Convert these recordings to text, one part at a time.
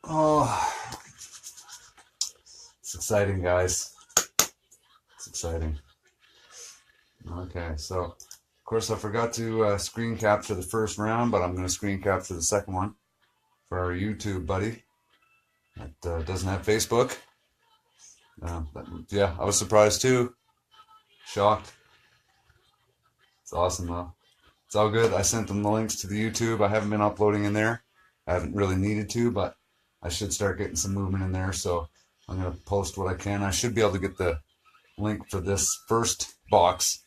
Oh, it's exciting, guys. It's exciting. Okay, so of course I forgot to screen capture the first round, but I'm going to screen capture the second one for our YouTube buddy that doesn't have Facebook. Yeah, I was surprised too. Shocked. It's awesome though. It's all good. I sent them the links to the YouTube. I haven't been uploading in there. I haven't really needed to, but I should start getting some movement in there. So I'm going to post what I can. I should be able to get the link for this first box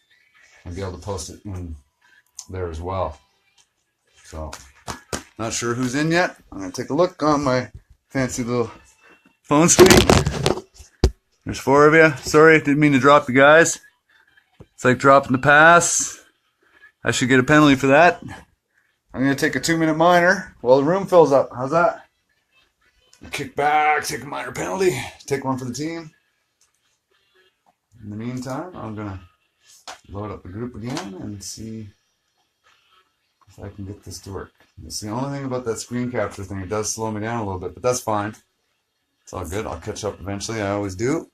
and be able to post it in there as well. So, not sure who's in yet. I'm going to take a look on my fancy little phone screen. There's 4 of you. Sorry, didn't mean to drop you guys. It's like dropping the pass. I should get a penalty for that. I'm going to take a 2-minute minor while the room fills up. How's that? Kick back, take a minor penalty, take one for the team. In the meantime, I'm going to load up the group again and see if I can get this to work. It's the only thing about that screen capture thing. It does slow me down a little bit, but that's fine. It's all good. I'll catch up eventually. I always do.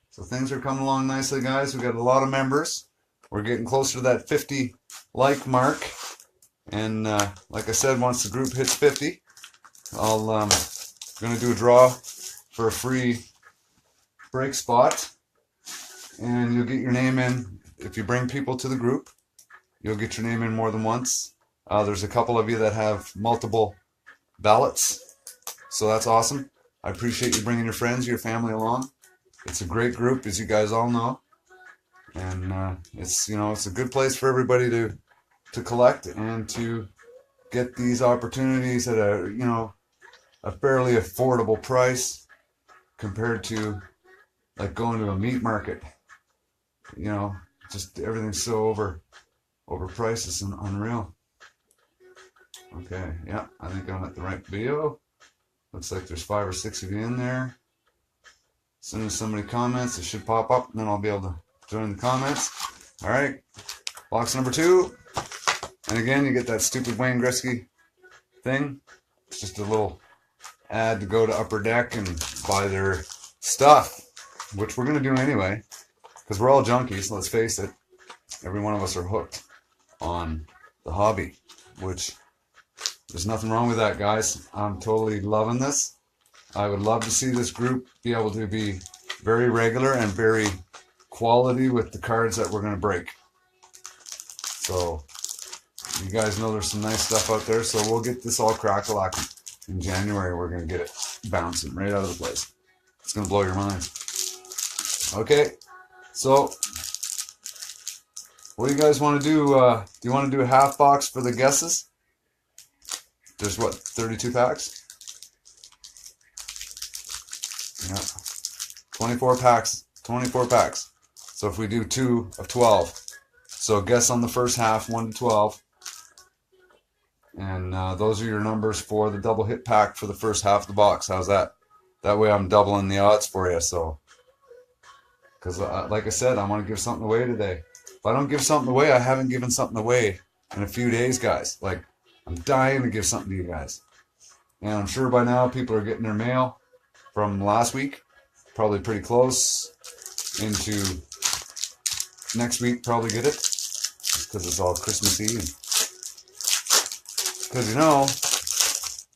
So things are coming along nicely, guys. We've got a lot of members. We're getting closer to that 50 like mark. And like I said, once the group hits 50, I'll going to do a draw for a free break spot. And you'll get your name in. If you bring people to the group, you'll get your name in more than once. There's a couple of you that have multiple ballots. So that's awesome. I appreciate you bringing your friends, your family along. It's a great group, as you guys all know, and it's it's a good place for everybody to collect and to get these opportunities at a fairly affordable price compared to like going to a meat market. Just everything's so overpriced. It's unreal. Okay, yeah, I think I'm at the right video. Looks like there's 5 or 6 of you in there. As soon as somebody comments, it should pop up, and then I'll be able to join the comments. All right, box number 2. And again, you get that stupid Wayne Gretzky thing. It's just a little ad to go to Upper Deck and buy their stuff, which we're going to do anyway, because we're all junkies, let's face it. Every one of us are hooked on the hobby, which there's nothing wrong with that, guys. I'm totally loving this. I would love to see this group be able to be very regular and very quality with the cards that we're going to break. So, you guys know there's some nice stuff out there, so we'll get this all crack-a-lacking. In January, we're going to get it bouncing right out of the place. It's going to blow your mind. Okay, so what do you guys want to do? Do you want to do a half box for the guesses? There's what, 32 packs? Yeah, 24 packs. 24 packs. So if we do 2 of 12, so guess on the first half, 1 to 12, and those are your numbers for the double hit pack for the first half of the box. How's that? That way I'm doubling the odds for you. So, because like I said, I want to give something away today. If I don't give something away, I haven't given something away in a few days, guys. Like, I'm dying to give something to you guys. And I'm sure by now people are getting their mail from last week. Probably pretty close into next week, probably get it. Because it's all Christmas Eve. Because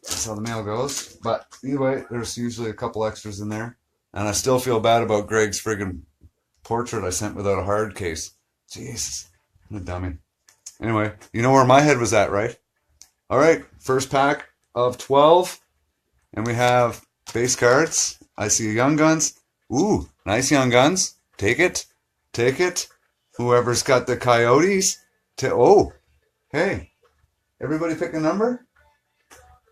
that's how the mail goes. But anyway, there's usually a couple extras in there. And I still feel bad about Greg's friggin' portrait I sent without a hard case. Jesus, I'm a dummy. Anyway, you know where my head was at, right? All right, first pack of 12. And we have base cards. I see Young Guns. Ooh, nice Young Guns. Take it. Take it. Whoever's got the Coyotes. Oh, hey. Everybody pick a number?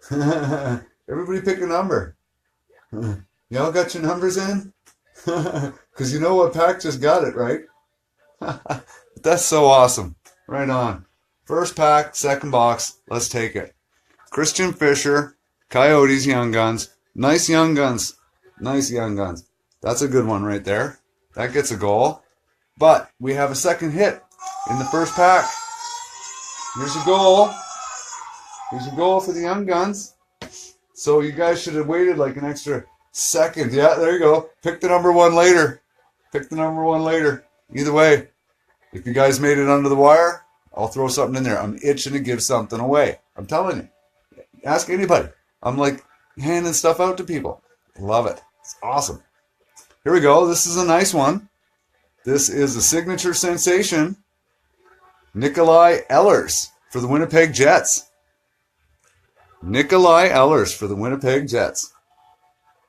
Everybody pick a number. Y'all got your numbers in? Because you know what pack just got it, right? That's so awesome. Right on. First pack, second box. Let's take it. Christian Fisher, Coyotes, Young Guns. Nice Young Guns. Nice Young Guns. That's a good one right there. That gets a goal. But we have a second hit in the first pack. Here's a goal. Here's your goal for the young guns. So you guys should have waited like an extra second. Yeah, there you go. Pick the number one later. Pick the number one later. Either way, if you guys made it under the wire, I'll throw something in there. I'm itching to give something away. I'm telling you. Ask anybody. I'm like handing stuff out to people. Love it. It's awesome. Here we go. This is a nice one. This is a signature sensation. Nikolai Ehlers for the Winnipeg Jets. Nikolai Ehlers for the Winnipeg Jets.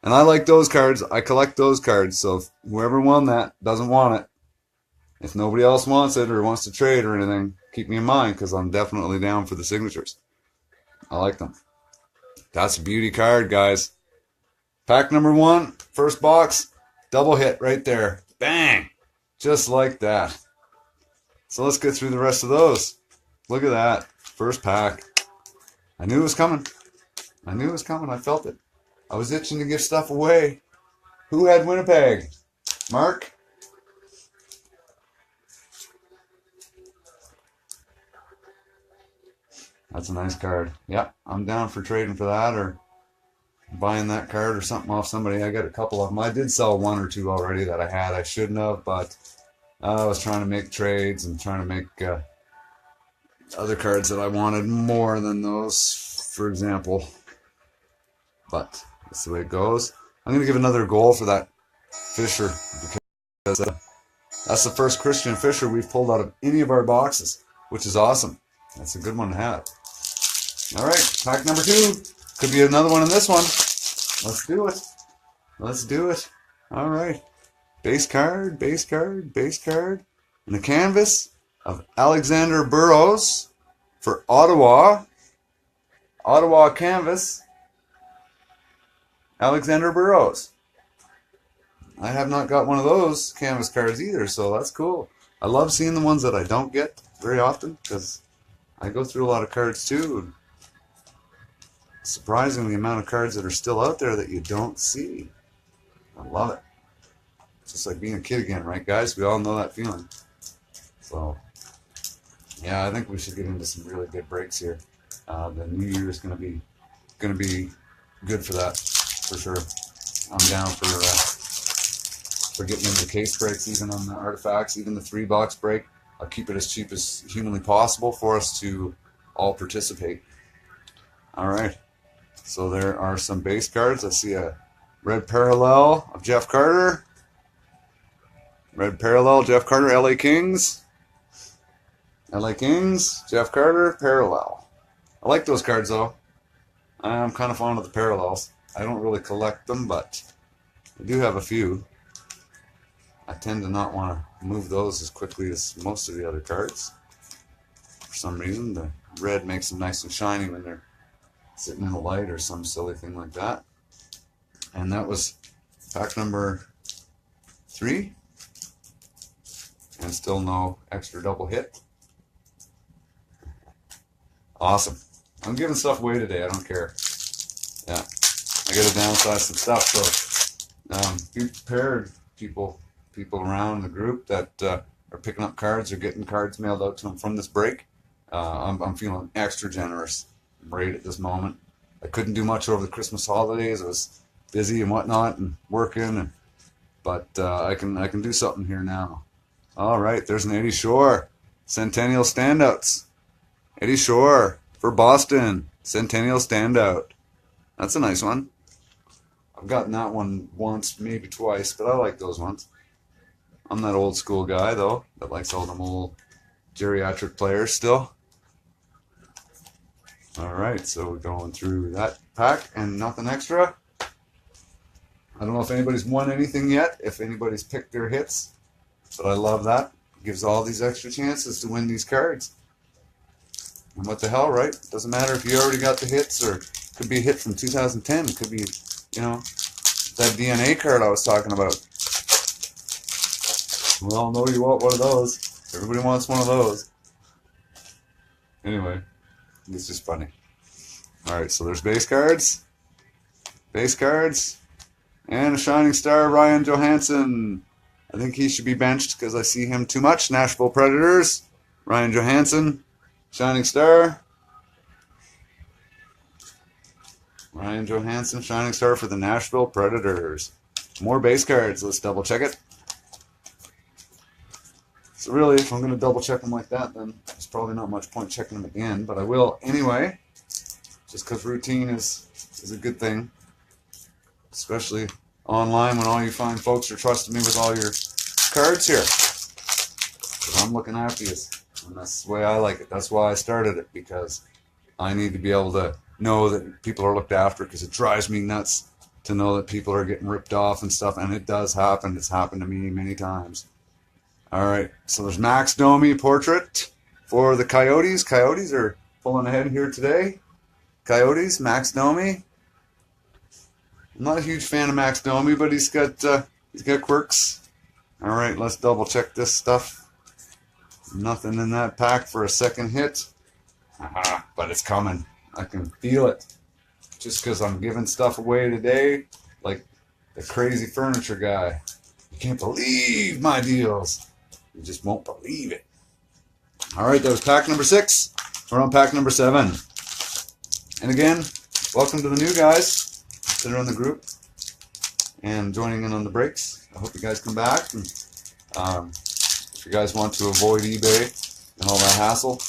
And I like those cards. I collect those cards. So if whoever won that doesn't want it, if nobody else wants it or wants to trade or anything, keep me in mind because I'm definitely down for the signatures. I like them. That's a beauty card, guys. Pack number one, first box, double hit right there. Bang! Just like that. So let's get through the rest of those. Look at that. First pack. I knew it was coming. I knew it was coming. I felt it. I was itching to give stuff away. Who had Winnipeg? Mark? That's a nice card. Yep, I'm down for trading for that or buying that card or something off somebody. I got a couple of them. I did sell one or two already that I had. I shouldn't have, but I was trying to make trades and trying to make other cards that I wanted more than those, for example. But that's the way it goes. I'm going to give another goal for that Fisher because that's the first Christian Fisher we've pulled out of any of our boxes, which is awesome. That's a good one to have. All right, pack number two. Could be another one in this one. Let's do it. Let's do it. All right. Base card, base card, base card. And the canvas of Alexander Burrows for Ottawa. Ottawa canvas. Alexander Burrows. I have not got one of those canvas cards either, so that's cool. I love seeing the ones that I don't get very often because I go through a lot of cards too. Surprising the amount of cards that are still out there that you don't see. I love it. It's just like being a kid again, right, guys? We all know that feeling. So, yeah, I think we should get into some really good breaks here. The new year is going to be good for that, for sure. I'm down for getting into case breaks, even on the artifacts, even the 3-box break. I'll keep it as cheap as humanly possible for us to all participate. All right. So there are some base cards. I see a red parallel of Jeff Carter. Red parallel, Jeff Carter, LA Kings. LA Kings, Jeff Carter, parallel. I like those cards, though. I'm kind of fond of the parallels. I don't really collect them, but I do have a few. I tend to not want to move those as quickly as most of the other cards. For some reason, the red makes them nice and shiny when they're sitting in the light or some silly thing like that. And that was pack number 3. And still no extra double hit. Awesome. I'm giving stuff away today. I don't care. Yeah. I got to downsize some stuff. So be prepared, people around the group that are picking up cards or getting cards mailed out to them from this break. I'm feeling extra generous right at this moment. I couldn't do much over the Christmas holidays. I was busy and whatnot and working, but I can do something here now. All right, there's an Eddie Shore Centennial Standouts. Eddie Shore for Boston Centennial Standout. That's a nice one. I've gotten that one once, maybe twice, but I like those ones. I'm that old school guy, though, that likes all them old geriatric players still. All right, so we're going through that pack and nothing extra. I don't know if anybody's won anything yet, if anybody's picked their hits, but I love that. It gives all these extra chances to win these cards. And what the hell, right? Doesn't matter if you already got the hits, or it could be a hit from 2010. It could be, that DNA card I was talking about. We all know you want one of those. Everybody wants one of those. Anyway, it's just funny. All right, so there's base cards. Base cards. And a shining star, Ryan Johansson. I think he should be benched because I see him too much. Nashville Predators. Ryan Johansson. Shining star. Ryan Johansson, Shining Star for the Nashville Predators. More base cards. Let's double check it. So really, if I'm going to double check them like that, then there's probably not much point checking them again, but I will anyway, just because routine is a good thing, especially online when all you fine folks are trusting me with all your cards here. Because I'm looking after you, and that's the way I like it. That's why I started it, because I need to be able to know that people are looked after, because it drives me nuts to know that people are getting ripped off and stuff, and it does happen. It's happened to me many times. All right, so there's Max Domi portrait for the Coyotes. Coyotes are pulling ahead here today. Coyotes, Max Domi. I'm not a huge fan of Max Domi, but he's got quirks. All right, let's double check this stuff. Nothing in that pack for a second hit. But it's coming. I can feel it. Just because I'm giving stuff away today, like the crazy furniture guy. You can't believe my deals. You just won't believe it. All right, that was pack number 6. We're on pack number 7. And again, welcome to the new guys that are in the group and joining in on the breaks. I hope you guys come back. And, if you guys want to avoid eBay and all that hassle,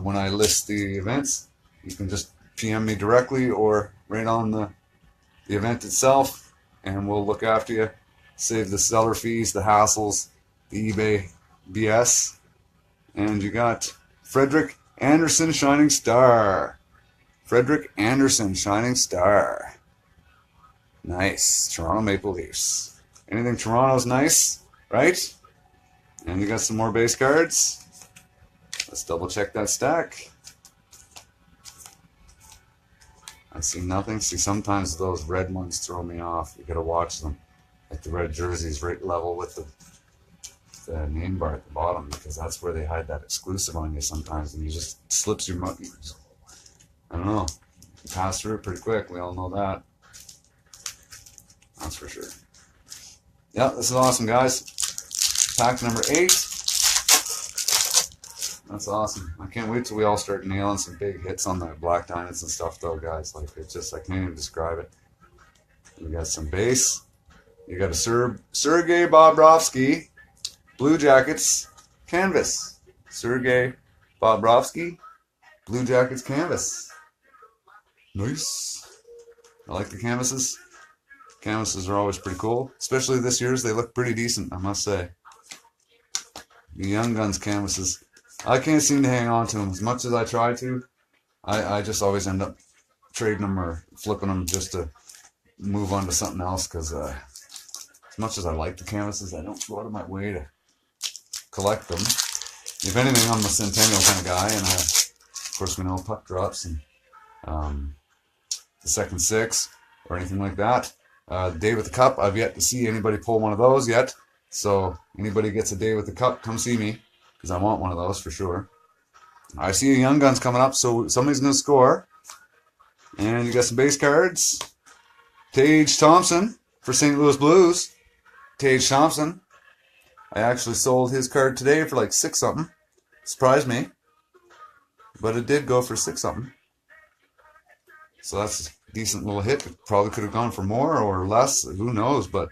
when I list the events, you can just PM me directly or right on the event itself, and we'll look after you. Save the seller fees, the hassles, the eBay BS. And you got Frederick Anderson, Shining Star. Frederick Anderson, Shining Star. Nice. Toronto Maple Leafs. Anything Toronto's nice, right? And you got some more base cards. Let's double check that stack. I see nothing. See, sometimes those red ones throw me off. You gotta watch them. Like the red jerseys right level with the name bar at the bottom, because that's where they hide that exclusive on you sometimes, and you just slips your money. I don't know. You pass through it pretty quick. We all know that. That's for sure. Yeah, this is awesome, guys. Pack number 8. That's awesome. I can't wait till we all start nailing some big hits on the Black Diamonds and stuff, though, guys. Like, it's just, I can't even describe it. We got some base. You got a Sergei Bobrovsky Blue Jackets canvas. Sergei Bobrovsky Blue Jackets canvas. Nice. I like the canvases. Canvases are always pretty cool, especially this year's. They look pretty decent, I must say. The Young Guns canvases, I can't seem to hang on to them as much as I try to. I just always end up trading them or flipping them just to move on to something else, because as much as I like the canvases, I don't go out of my way to collect them. If anything, I'm a Centennial kind of guy, and of course we know puck drops and the second 6 or anything like that. The day with the cup, I've yet to see anybody pull one of those yet. So anybody gets a day with the cup, come see me, because I want one of those for sure. I see a Young Guns coming up, so somebody's going to score. And you got some base cards. Tage Thompson for St. Louis Blues. Tage Thompson. I actually sold his card today for like 6 something. Surprised me. But it did go for 6 something. So that's a decent little hit. It probably could have gone for more or less. Who knows? But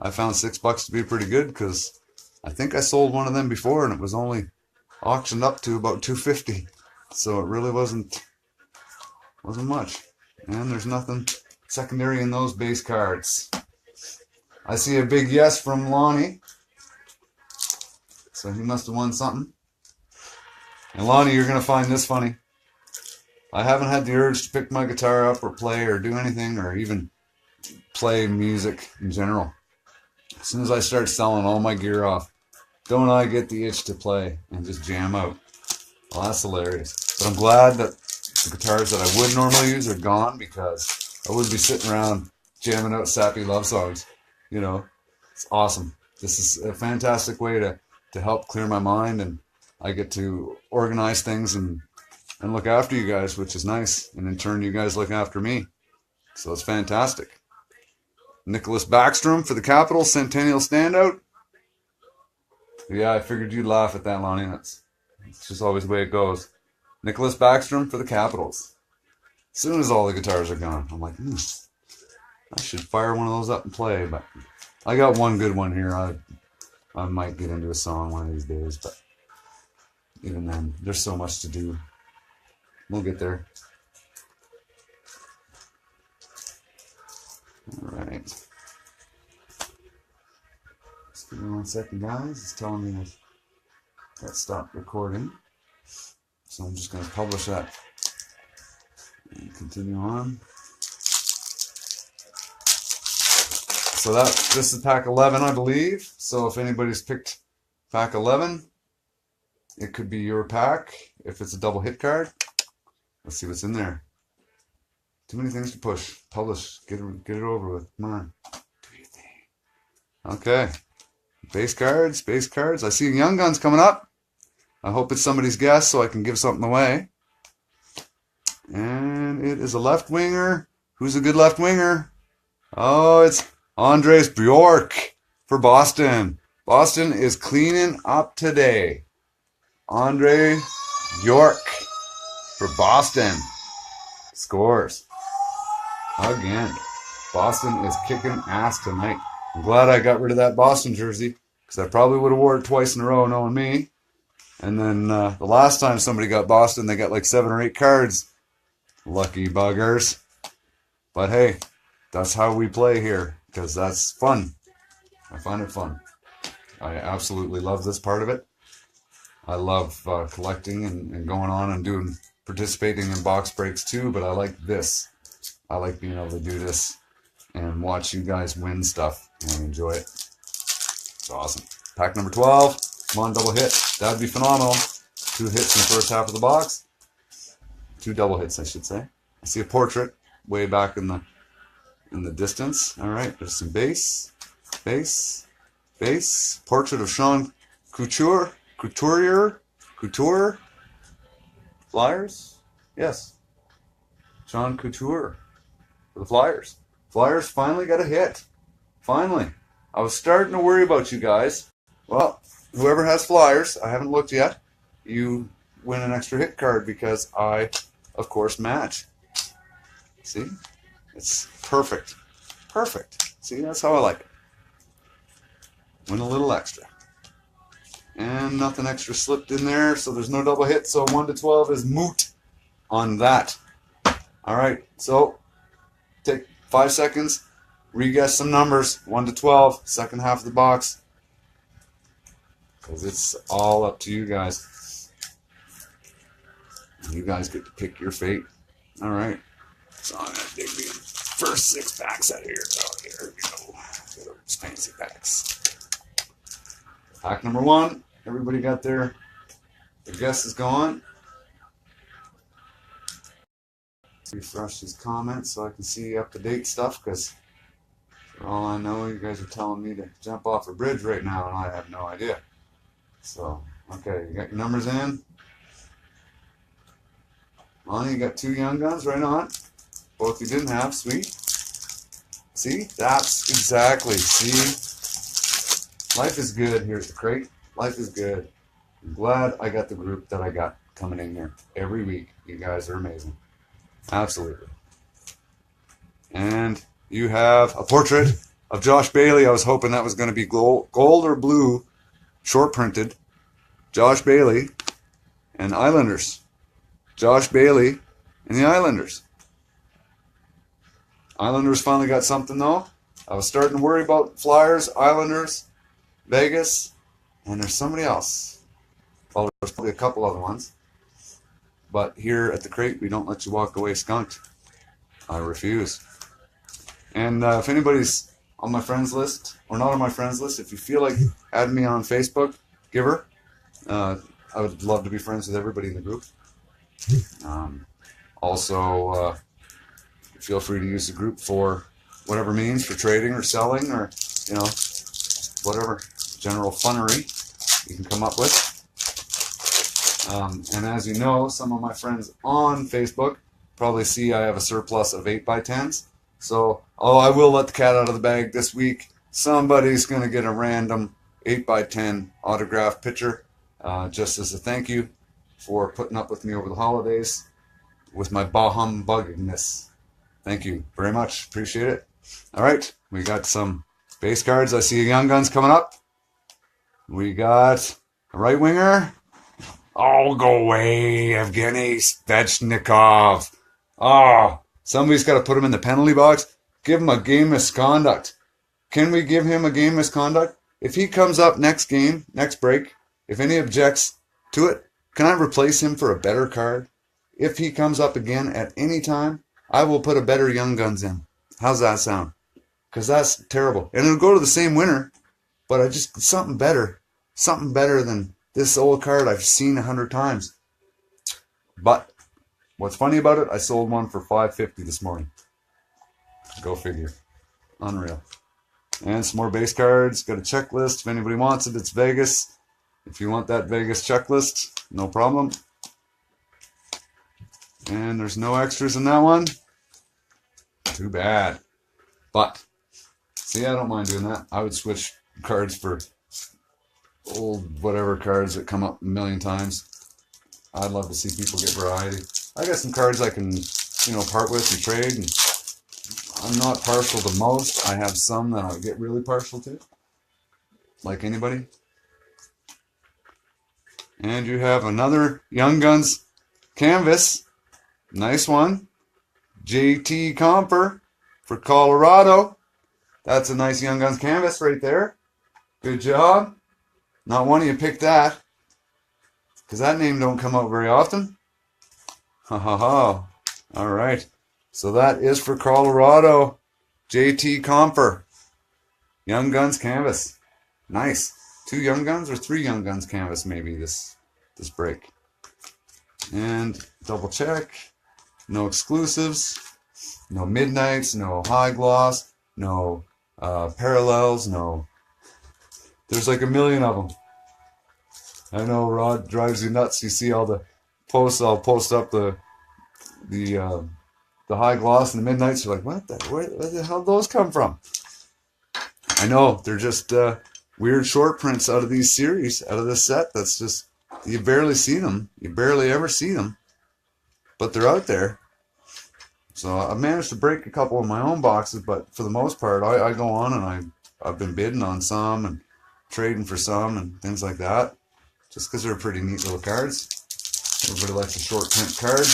I found $6 to be pretty good, because I think I sold one of them before and it was only auctioned up to about $250. So it really wasn't much. And there's nothing secondary in those base cards. I see a big yes from Lonnie. So he must have won something. And Lonnie, you're going to find this funny. I haven't had the urge to pick my guitar up or play or do anything or even play music in general. As soon as I start selling all my gear off, don't I get the itch to play and just jam out? Well, that's hilarious. But I'm glad that the guitars that I would normally use are gone, because I wouldn't be sitting around jamming out sappy love songs. You know, it's awesome. This is a fantastic way to help clear my mind, and I get to organize things and look after you guys, which is nice. And in turn, you guys look after me. So it's fantastic. Nicholas Backstrom for the Capitals, Centennial standout. Yeah, I figured you'd laugh at that, Lonnie. It's just always the way it goes. Nicholas Backstrom for the Capitals. As soon as all the guitars are gone, I'm like, I should fire one of those up and play. But I got one good one here. I might get into a song one of these days, but even then, there's so much to do. We'll get there. All right. Just give me 1 second, guys. It's telling me that stopped recording. So I'm just going to publish that and continue on. So this is pack 11, I believe. So if anybody's picked pack 11, it could be your pack. If it's a double hit card, let's see what's in there. Too many things to push. Publish. Get it over with. Come on. Do your thing. Okay. Base cards. I see Young Guns coming up. I hope it's somebody's guess so I can give something away. And it is a left winger. Who's a good left winger? Oh, it's Andres Bjork for Boston. Boston is cleaning up today. Andre Bjork for Boston scores again. Boston is kicking ass tonight. I'm glad I got rid of that Boston jersey because I probably would have wore it twice in a row knowing me. And then the last time somebody got Boston, they got like 7 or 8 cards. Lucky buggers. But hey, that's how we play here because that's fun. I find it fun. I absolutely love this part of it. I love collecting and going on and participating in box breaks too, but I like this. I like being able to do this and watch you guys win stuff and enjoy it. It's awesome. Pack number 12. Come on, double hit. That'd be phenomenal. 2 hits in the first half of the box. 2 double hits, I should say. I see a portrait way back in the distance. All right, there's some bass. Portrait of Sean Couture. Flyers? Yes. Sean Couture for the Flyers. Flyers finally got a hit. Finally. I was starting to worry about you guys. Well, whoever has Flyers, I haven't looked yet, you win an extra hit card because I, of course, match. See? It's perfect. Perfect. See, that's how I like it. Win a little extra. And nothing extra slipped in there, so there's no double hit, so 1 to 12 is moot on that. All right, so take 5 seconds, re-guess some numbers, 1 to 12, second half of the box, because it's all up to you guys. You guys get to pick your fate. All right, so I'm going to dig the first 6 packs out of here. Oh, here we go. Those fancy packs. Pack number 1, everybody got their guess is gone. Refresh these comments so I can see up-to-date stuff, because for all I know, you guys are telling me to jump off a bridge right now, and I have no idea. So, okay, you got your numbers in. Lonnie, you got 2 Young Guns, right on. Both you didn't have, sweet. See, that's exactly, see. Life is good here at the crate. Life is good. I'm glad I got the group that I got coming in here every week. You guys are amazing. Absolutely. And you have a portrait of Josh Bailey. I was hoping that was going to be gold or blue, short printed. Josh Bailey and Islanders. Josh Bailey and the Islanders. Islanders finally got something though. I was starting to worry about Flyers, Islanders, Vegas, and there's somebody else. Well, there's probably a couple other ones. But here at the crate, we don't let you walk away skunked. I refuse. And if anybody's on my friends list, or not on my friends list, if you feel like adding me on Facebook, give her. I would love to be friends with everybody in the group. Also, feel free to use the group for whatever means, for trading or selling or, you know, whatever general funnery you can come up with. And as you know, some of my friends on Facebook probably see I have a surplus of 8x10s. So, I will let the cat out of the bag this week. Somebody's going to get a random 8x10 autographed picture just as a thank you for putting up with me over the holidays. with my bah humbuginess. Thank you very much. Appreciate it. All right, we got some base cards. I see Young Guns coming up. We got a right winger. Oh, go away, Evgeny Svechnikov. Oh, somebody's got to put him in the penalty box. Give him a game misconduct. Can we give him a game misconduct? If he comes up next game, next break, if any objects to it, can I replace him for a better card? If he comes up again at any time, I will put a better Young Guns in. How's that sound? Because that's terrible. And it'll go to the same winner, but I just, something better than this old card I've seen 100 times. But what's funny about it, I sold one for $5.50 this morning. Go figure. Unreal. And some more base cards. Got a checklist. If anybody wants it, it's Vegas. If you want that Vegas checklist, no problem. And there's no extras in that one. Too bad. But, see, I don't mind doing that. I would switch cards for old whatever cards that come up a million times. I'd love to see people get variety. I got some cards I can, part with and trade. And I'm not partial to most. I have some that I'll get really partial to. Like anybody. And you have another Young Guns canvas. Nice one. JT Comper for Colorado. That's a nice Young Guns canvas right there. Good job. Not one of you picked that. Because that name don't come out very often. Ha ha ha. Alright. So that is for Colorado. JT Comper. Young Guns canvas. Nice. 2 Young Guns or 3 Young Guns canvas maybe this break. And double check. No exclusives. No midnights. No high gloss. No parallels. No. There's like a million of them. I know Rod drives you nuts. You see all the posts. I'll post up the high gloss and the midnights. You're like, where the hell did those come from? I know they're just weird short prints out of these series, out of this set. That's just, you barely see them. You barely ever see them, but they're out there. So I managed to break a couple of my own boxes, but for the most part, I go on and I've been bidding on some and trading for some and things like that, just because they're pretty neat little cards. Everybody likes a short print card.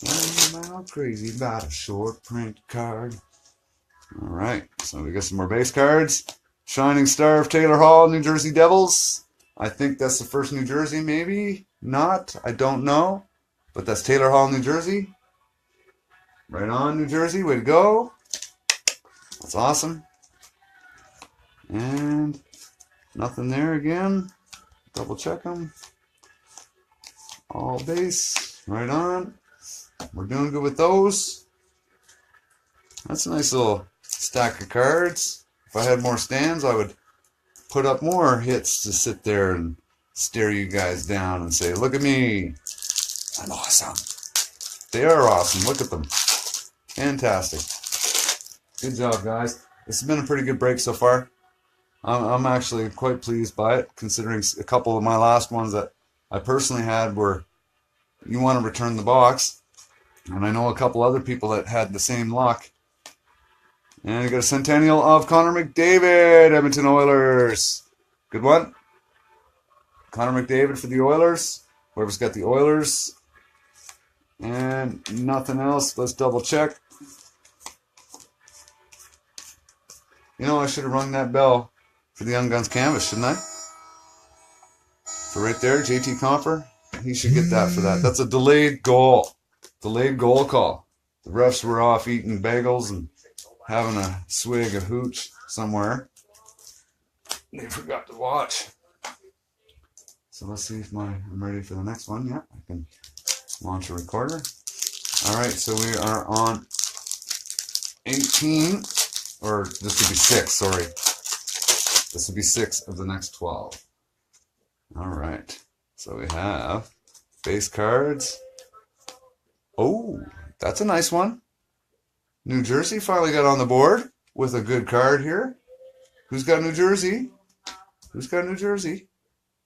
I'm not crazy about a short print card. All right, so we got some more base cards. Shining Star of Taylor Hall, New Jersey Devils. I think that's the first New Jersey, maybe not. I don't know, but that's Taylor Hall, New Jersey. Right on, New Jersey. Way to go. That's awesome. And nothing there again. Double check them. All base. Right on. We're doing good with those. That's a nice little stack of cards. If I had more stands, I would put up more hits to sit there and stare you guys down and say, look at me. I'm awesome. They are awesome. Look at them. Fantastic. Good job, guys. This has been a pretty good break so far. I'm actually quite pleased by it, considering a couple of my last ones that I personally had were, you want to return the box. And I know a couple other people that had the same luck. And you got a Centennial of Connor McDavid, Edmonton Oilers. Good one. Connor McDavid for the Oilers. Whoever's got the Oilers. And nothing else. Let's double check. I should have rung that bell for the Young Guns canvas, shouldn't I? So right there, JT Comper, he should get that for that. That's a delayed goal. Delayed goal call. The refs were off eating bagels and having a swig of hooch somewhere. They forgot to watch. So let's see if I'm ready for the next one. Yeah, I can launch a recorder. All right, so we are on 18, or this would be 6, sorry. This would be 6 of the next 12. All right, so we have base cards. Oh, that's a nice one. New Jersey finally got on the board with a good card here. Who's got New Jersey? Who's got New Jersey?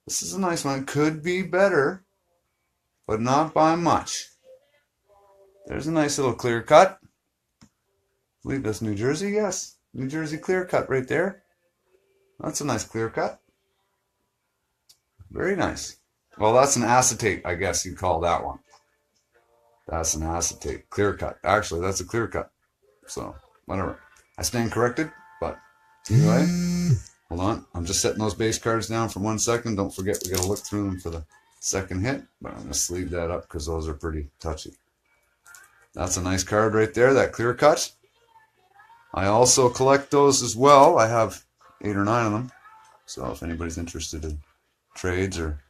This is a nice one. Could be better, but not by much. There's a nice little clear cut. I believe that's New Jersey. Yes, New Jersey clear cut right there. That's a nice clear cut. Very nice. Well, that's an acetate, I guess you'd call that one. That's an acetate. Clear cut. Actually, that's a clear cut. So, whatever. I stand corrected, but anyway, hold on. I'm just setting those base cards down for 1 second. Don't forget, we got to look through them for the second hit, but I'm going to sleeve that up because those are pretty touchy. That's a nice card right there, that clear cut. I also collect those as well. I have 8 or 9 of them. So if anybody's interested in trades or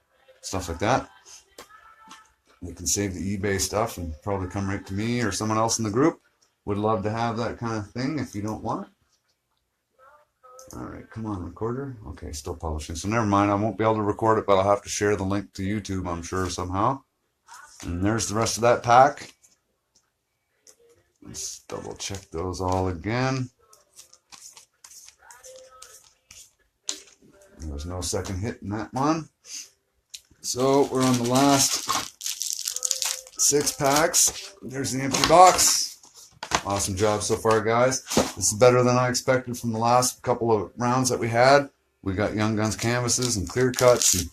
stuff like that, they can save the eBay stuff and probably come right to me or someone else in the group. Would love to have that kind of thing if you don't want it. All right, come on, recorder. Okay, still publishing. So never mind, I won't be able to record it, but I'll have to share the link to YouTube, I'm sure, somehow. And there's the rest of that pack. Let's double check those all again. There's no second hit in that one. So we're on the last 6 packs. There's the empty box. Awesome job so far, guys. This is better than I expected from the last couple of rounds that we had. We got Young Guns canvases and clear cuts and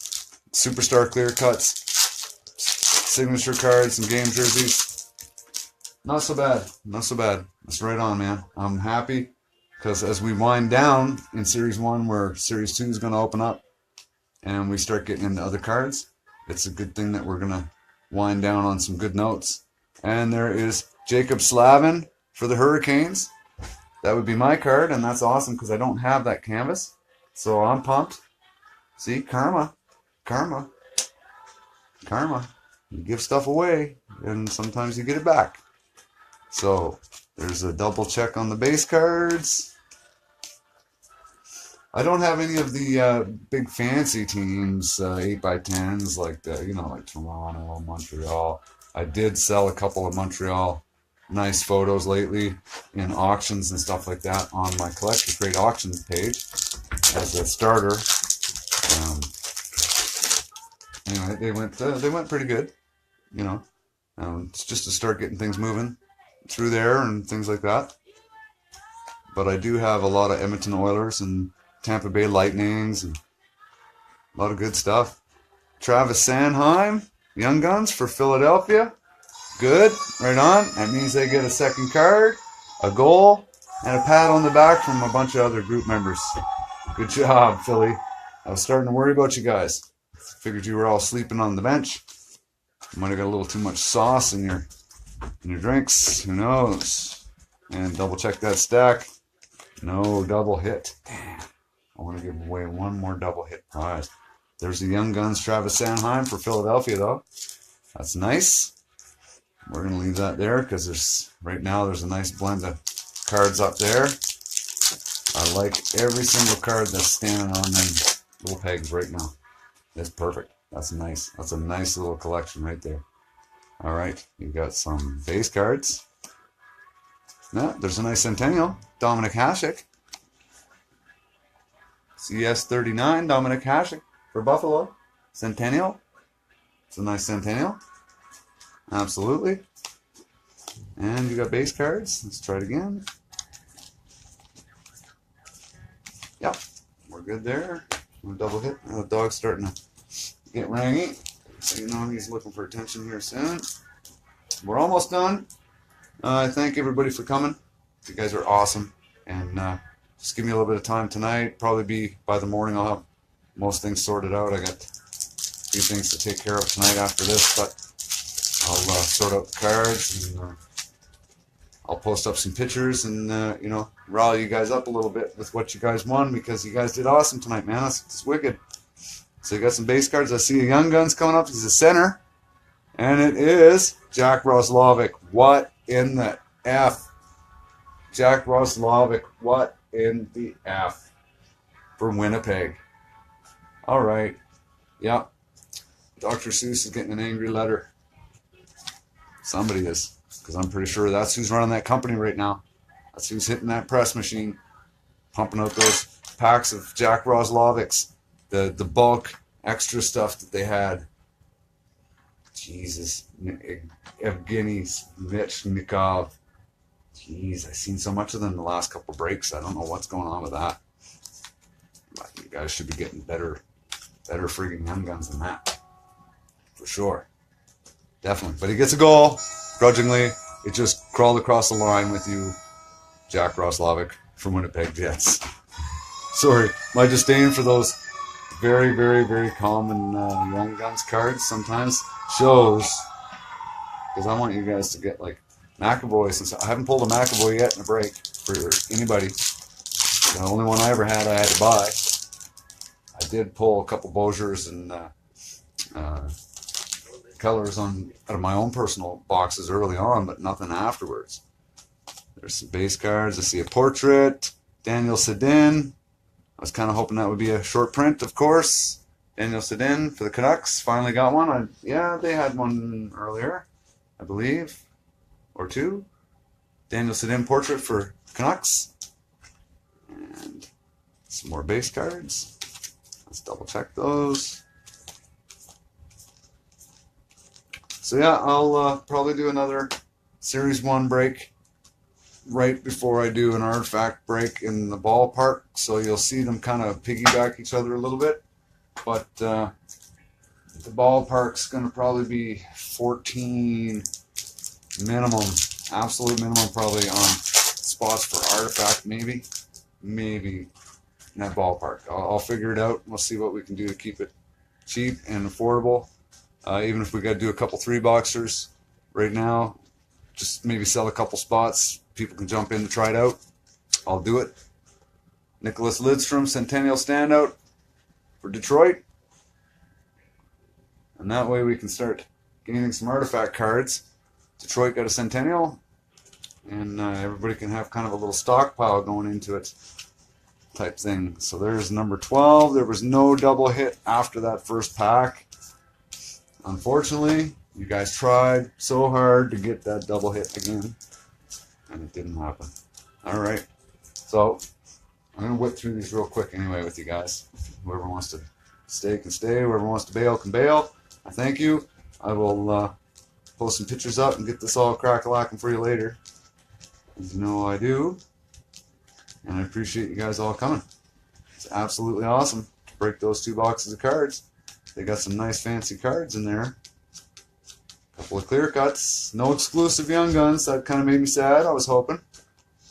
superstar clear cuts, signature cards and game jerseys. Not so bad. Not so bad. That's right on, man. I'm happy because as we wind down in Series 1 where Series 2 is going to open up and we start getting into other cards, it's a good thing that we're going to wind down on some good notes. And there is Jacob Slavin for the Hurricanes. That would be my card, and that's awesome because I don't have that canvas. So I'm pumped. See, karma. Karma. Karma. You give stuff away, and sometimes you get it back. So there's a double check on the base cards. I don't have any of the big fancy teams, 8x10s like the, like Toronto, Montreal. I did sell a couple of Montreal nice photos lately in auctions and stuff like that on my collector crate auctions page as a starter. Anyway, they went pretty good, it's just to start getting things moving through there and things like that. But I do have a lot of Edmonton Oilers and Tampa Bay Lightnings and a lot of good stuff. Travis Sanheim, Young Guns for Philadelphia. Good, right on. That means they get a second card, a goal, and a pat on the back from a bunch of other group members. Good job, Philly. I was starting to worry about you guys. Figured you were all sleeping on the bench. You might have got a little too much sauce in your drinks. Who knows? And double check that stack. No double hit. Damn. I want to give away one more double hit prize. There's the Young Guns Travis Sanheim for Philadelphia, though. That's nice. We're going to leave that there because right now there's a nice blend of cards up there. I like every single card that's standing on them little pegs right now. That's perfect. That's nice. That's a nice little collection right there. All right, you've got some base cards. Yeah, there's a nice Centennial. Dominic Hasek. CS39, Dominic Hasek for Buffalo. Centennial. It's a nice Centennial. Absolutely. And you got base cards. Let's try it again. Yep, we're good there. We'll double hit. The dog's starting to get rangy. So he's looking for attention here soon. We're almost done. I thank everybody for coming. You guys are awesome. And just give me a little bit of time tonight. Probably be by the morning I'll have most things sorted out. I got a few things to take care of tonight after this, but I'll sort out the cards and I'll post up some pictures and rile you guys up a little bit with what you guys won because you guys did awesome tonight, man. That's wicked. So you got some base cards. I see a Young Guns coming up. He's a center. And it is Jack Roslovic. What in the F? Jack Roslovic. What in the F? For Winnipeg. All right. Yeah. Dr. Seuss is getting an angry letter. Somebody is. Because I'm pretty sure that's who's running that company right now. That's who's hitting that press machine. Pumping out those packs of Jack Roslovics. The bulk extra stuff that they had. Jesus. Evgeny Svechnikov. Jeez, I've seen so much of them in the last couple breaks. I don't know what's going on with that. But you guys should be getting better friggin' young guns than that. For sure. Definitely. But he gets a goal. Grudgingly. It just crawled across the line with you, Jack Roslovic from Winnipeg Jets. Sorry, my disdain for those very, very, very common young guns cards sometimes shows, because I want you guys to get like McAvoy. Since I haven't pulled a McAvoy yet in a break for anybody. The only one I ever had I had to buy. I did pull a couple Bosiers and colors out of my own personal boxes early on, but nothing afterwards. There's some base cards. I see a portrait. Daniel Sedin. I was kind of hoping that would be a short print, of course. Daniel Sedin for the Canucks. Finally got one. Yeah, they had one earlier, I believe. Or two. Daniel Sedin portrait for Canucks. And some more base cards. Let's double check those. So yeah, I'll probably do another Series 1 break right before I do an artifact break in the ballpark. So you'll see them kind of piggyback each other a little bit. But the ballpark's going to probably be 14 minimum, absolute minimum probably on spots for artifact, maybe in that ballpark. I'll figure it out. We'll see what we can do to keep it cheap and affordable. Even if we got to do a couple 3-boxers right now, just maybe sell a couple spots. People can jump in to try it out. I'll do it. Nicholas Lidstrom, Centennial Standout for Detroit. And that way we can start gaining some artifact cards. Detroit got a Centennial, and everybody can have kind of a little stockpile going into it type thing. So there's number 12. There was no double hit after that first pack. Unfortunately, you guys tried so hard to get that double hit again, and it didn't happen. All right, so I'm going to whip through these real quick anyway with you guys. Whoever wants to stay can stay. Whoever wants to bail can bail. I thank you. I will post some pictures up and get this all crack-a-lacking for you later. As you know I do. And I appreciate you guys all coming. It's absolutely awesome to break those 2 boxes of cards. They got some nice fancy cards in there. A couple of clear cuts. No exclusive young guns. That kind of made me sad. I was hoping.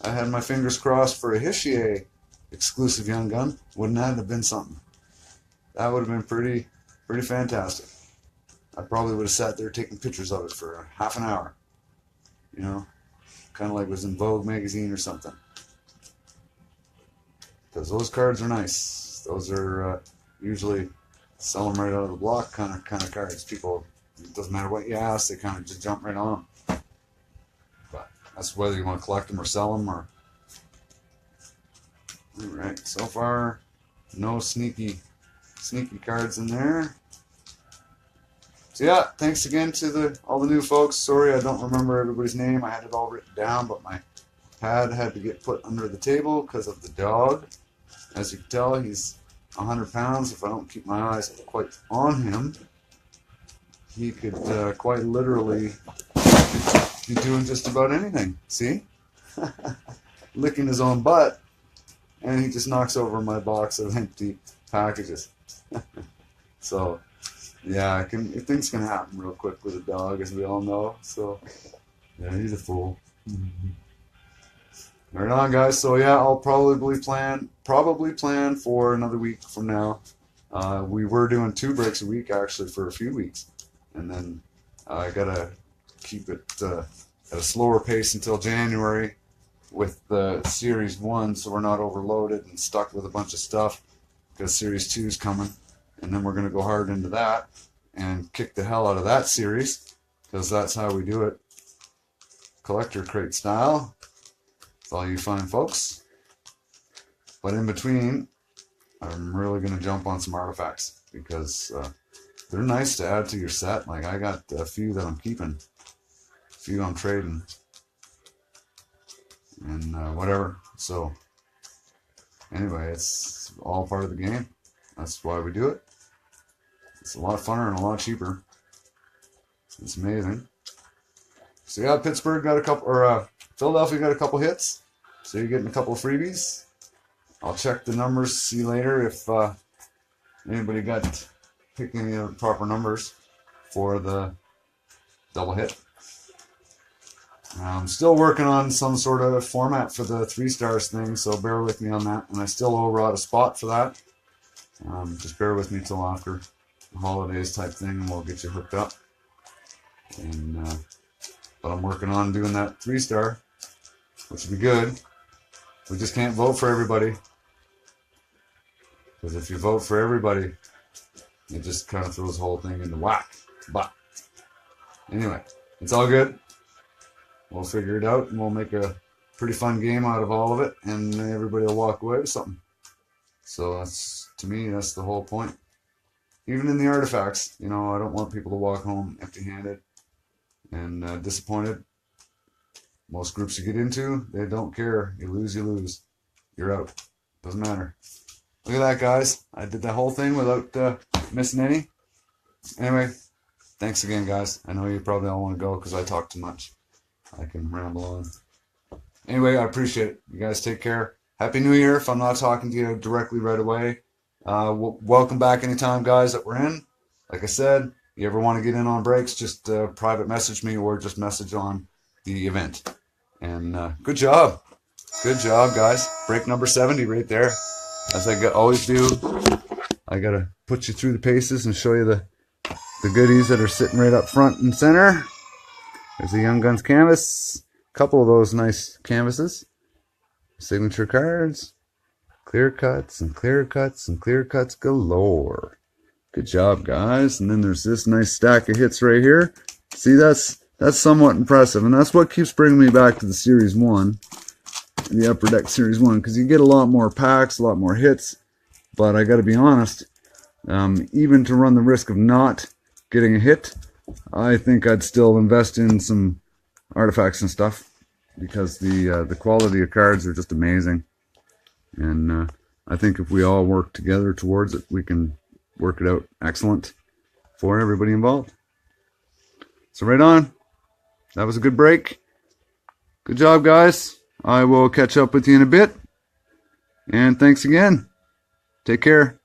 I had my fingers crossed for a Hischier exclusive young gun. Wouldn't that have been something? That would have been pretty fantastic. I probably would have sat there taking pictures of it for half an hour. You know, kind of like it was in Vogue magazine or something. Because those cards are nice. Those are usually sell them right out of the block kind of cards. People, it doesn't matter what you ask, they kind of just jump right on them. But that's whether you want to collect them or sell them or. All right, so far no sneaky cards in there. So yeah, thanks again to all the new folks. Sorry I don't remember everybody's name. I had it all written down, but my pad had to get put under the table because of the dog. As you can tell, he's 100 pounds. If I don't keep my eyes quite on him, he could quite literally be doing just about anything. See? Licking his own butt, and he just knocks over my box of empty packages. So, yeah, things can happen real quick with a dog, as we all know. So, yeah, he's a fool. Right on, guys. So yeah, I'll probably plan for another week from now. We were doing 2 breaks a week actually for a few weeks, and then I gotta keep it at a slower pace until January with the Series 1, so we're not overloaded and stuck with a bunch of stuff, because Series 2 is coming, and then we're gonna go hard into that and kick the hell out of that series, because that's how we do it, collector crate style. All you fine folks. But in between, I'm really going to jump on some artifacts because they're nice to add to your set. Like, I got a few that I'm keeping, a few I'm trading, and whatever. So anyway, it's all part of the game. That's why we do it. It's a lot funner and a lot cheaper. It's amazing. So yeah, Pittsburgh got a couple, or Philadelphia got a couple hits. So you're getting a couple of freebies. I'll check the numbers, see later if anybody got picking any of the proper numbers for the double hit. I'm still working on some sort of format for the 3 stars thing, so bear with me on that. And I still owe Rod a spot for that. Just bear with me till after the holidays type thing, and we'll get you hooked up. And but I'm working on doing that 3 star, which would be good. We just can't vote for everybody, because if you vote for everybody, it just kind of throws the whole thing into whack. But anyway, it's all good. We'll figure it out, and we'll make a pretty fun game out of all of it, and everybody will walk away with something. So that's, to me, that's the whole point. Even in the artifacts, you know, I don't want people to walk home empty-handed and disappointed. Most groups you get into, they don't care. You lose, you lose. You're out. Doesn't matter. Look at that, guys. I did the whole thing without missing any. Anyway, thanks again, guys. I know you probably all want to go because I talk too much. I can ramble on. Anyway, I appreciate it. You guys take care. Happy New Year if I'm not talking to you directly right away. Welcome back anytime, guys, that we're in. Like I said, you ever want to get in on breaks, just private message me or just message on the event. And good job. Good job, guys. Break number 70 right there. As I always do, I got to put you through the paces and show you the goodies that are sitting right up front and center. There's the Young Guns canvas. A couple of those nice canvases. Signature cards. Clear cuts and clear cuts and clear cuts galore. Good job, guys. And then there's this nice stack of hits right here. See, that's somewhat impressive. And that's what keeps bringing me back to the Series 1. The Upper Deck Series 1. Because you get a lot more packs, a lot more hits. But I got to be honest, even to run the risk of not getting a hit, I think I'd still invest in some artifacts and stuff, because the quality of cards are just amazing. And I think if we all work together towards it, we can work it out excellent for everybody involved. So right on. That was a good break. Good job, guys. I will catch up with you in a bit. And thanks again. Take care.